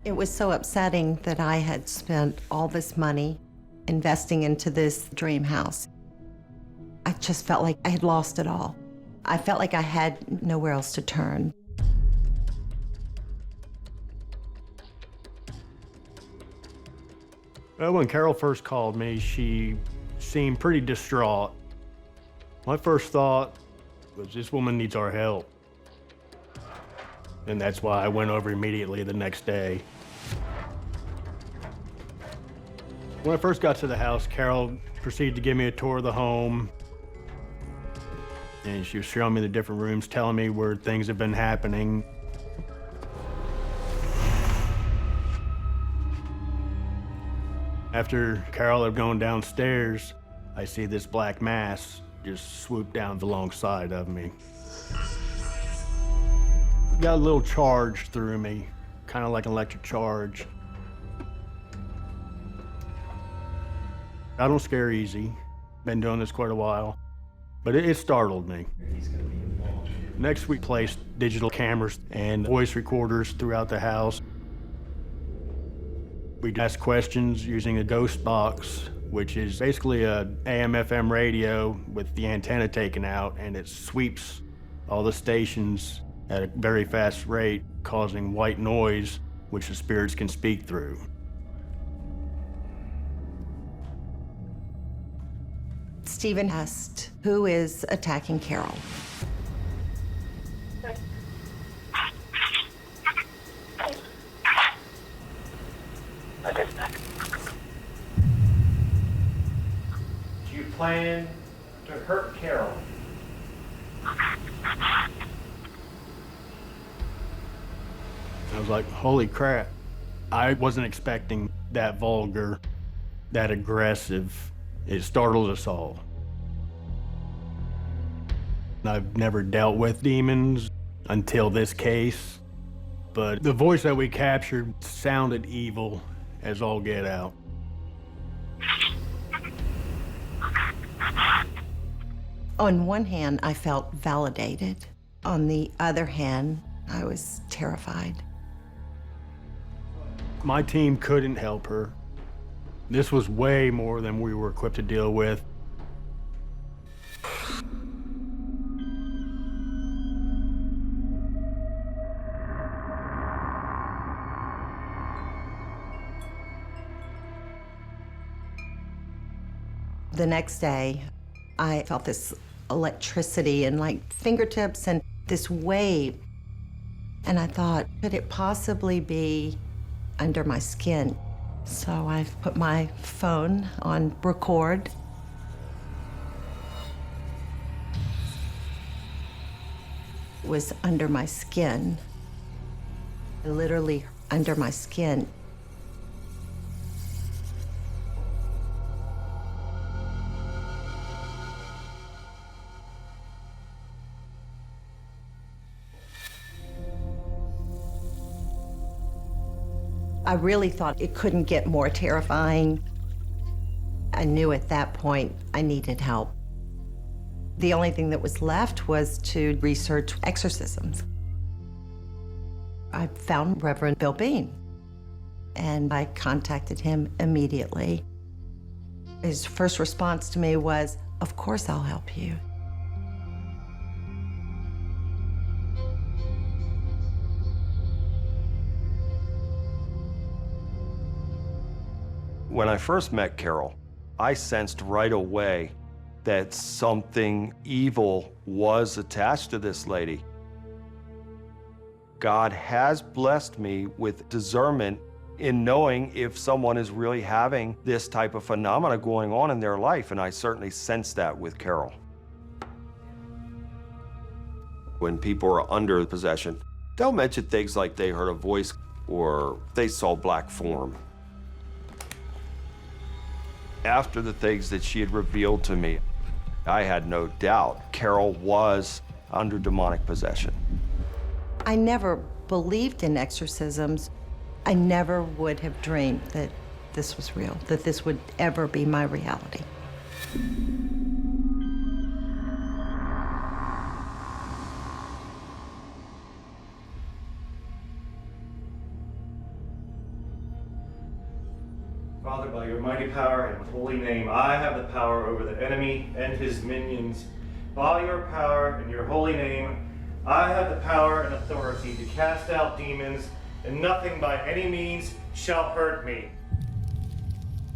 It was so upsetting that I had spent all this money investing into this dream house. I just felt like I had lost it all. I felt like I had nowhere else to turn. Well, when Carol first called me, she seemed pretty distraught. My first thought was, this woman needs our help. And that's why I went over immediately the next day. When I first got to the house, Carol proceeded to give me a tour of the home. And she was showing me the different rooms, telling me where things have been happening. After Carol had gone downstairs, I see this black mass just swoop down alongside of me. Got a little charge through me, kind of like an electric charge. I don't scare easy. Been doing this quite a while, but it startled me. Next, we placed digital cameras and voice recorders throughout the house. We asked questions using a ghost box, which is basically a AM/FM radio with the antenna taken out, and it sweeps all the stations at a very fast rate, causing white noise, which the spirits can speak through. Stephen asked, who is attacking Carol? Do you plan to hurt Carol? I was like, holy crap. I wasn't expecting that vulgar, that aggressive. It startled us all. I've never dealt with demons until this case, but the voice that we captured sounded evil as all get out. On one hand, I felt validated. On the other hand, I was terrified. My team couldn't help her. This was way more than we were equipped to deal with. The next day, I felt this electricity and like fingertips and this wave. And I thought, could it possibly be under my skin? So I put my phone on record. It was under my skin, literally under my skin. I really thought it couldn't get more terrifying. I knew at that point I needed help. The only thing that was left was to research exorcisms. I found Reverend Bill Bean, and I contacted him immediately. His first response to me was, "Of course I'll help you." When I first met Carol, I sensed right away that something evil was attached to this lady. God has blessed me with discernment in knowing if someone is really having this type of phenomena going on in their life, and I certainly sensed that with Carol. When people are under possession, they'll mention things like they heard a voice or they saw black form. After the things that she had revealed to me, I had no doubt Carol was under demonic possession. I never believed in exorcisms. I never would have dreamed that this was real, that this would ever be my reality. Father, by your mighty power and holy name, I have the power over the enemy and his minions. By your power and your holy name, I have the power and authority to cast out demons, and nothing by any means shall hurt me.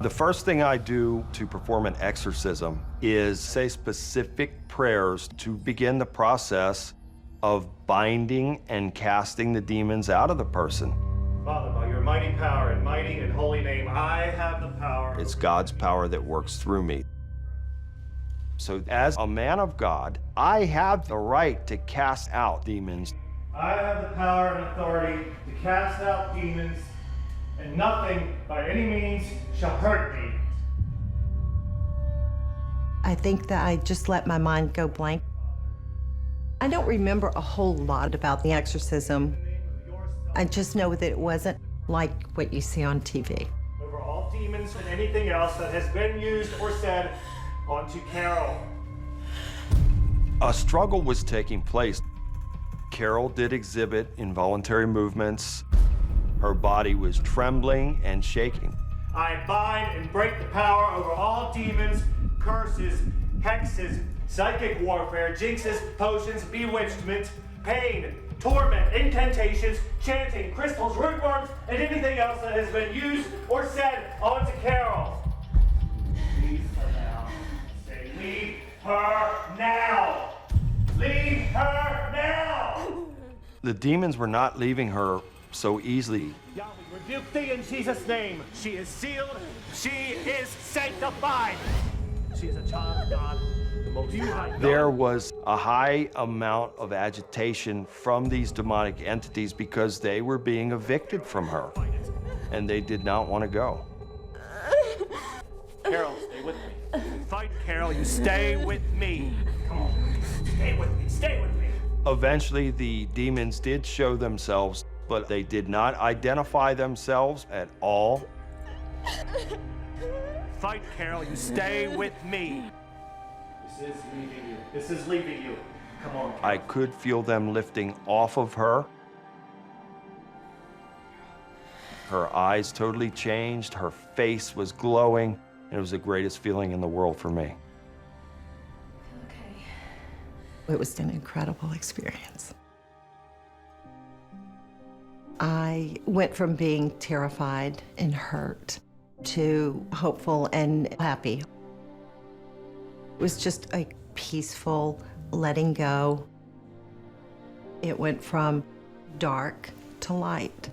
The first thing I do to perform an exorcism is say specific prayers to begin the process of binding and casting the demons out of the person. Father, by your mighty power and mighty and holy name, I have the power. It's God's power that works through me. So as a man of God, I have the right to cast out demons. I have the power and authority to cast out demons, and nothing by any means shall hurt me. I think that I just let my mind go blank. I don't remember a whole lot about the exorcism. I just know that it wasn't like what you see on TV. Over all demons and anything else that has been used or said onto Carol. A struggle was taking place. Carol did exhibit involuntary movements. Her body was trembling and shaking. I bind and break the power over all demons, curses, hexes, psychic warfare, jinxes, potions, bewitchment, pain, torment, incantations, chanting, crystals, rootworms, and anything else that has been used or said onto Carol. Leave her now. Say, leave her now. Leave her now. The demons were not leaving her so easily. Yahweh, rebuke thee in Jesus' name. She is sealed. She is sanctified. She is a child of God, the Most High God. There was a high amount of agitation from these demonic entities because they were being evicted from her, and they did not want to go. Carol, stay with me. Fight, Carol. You stay with me. Come on. Stay with me. Stay with me. Eventually, the demons did show themselves, but they did not identify themselves at all. Fight, Carol. You stay with me. This is leaving you. This is leaving you. Come on, Carol. I could feel them lifting off of her. Her eyes totally changed. Her face was glowing. And it was the greatest feeling in the world for me. Okay. It was an incredible experience. I went from being terrified and hurt to hopeful and happy. It was just a peaceful letting go. It went from dark to light.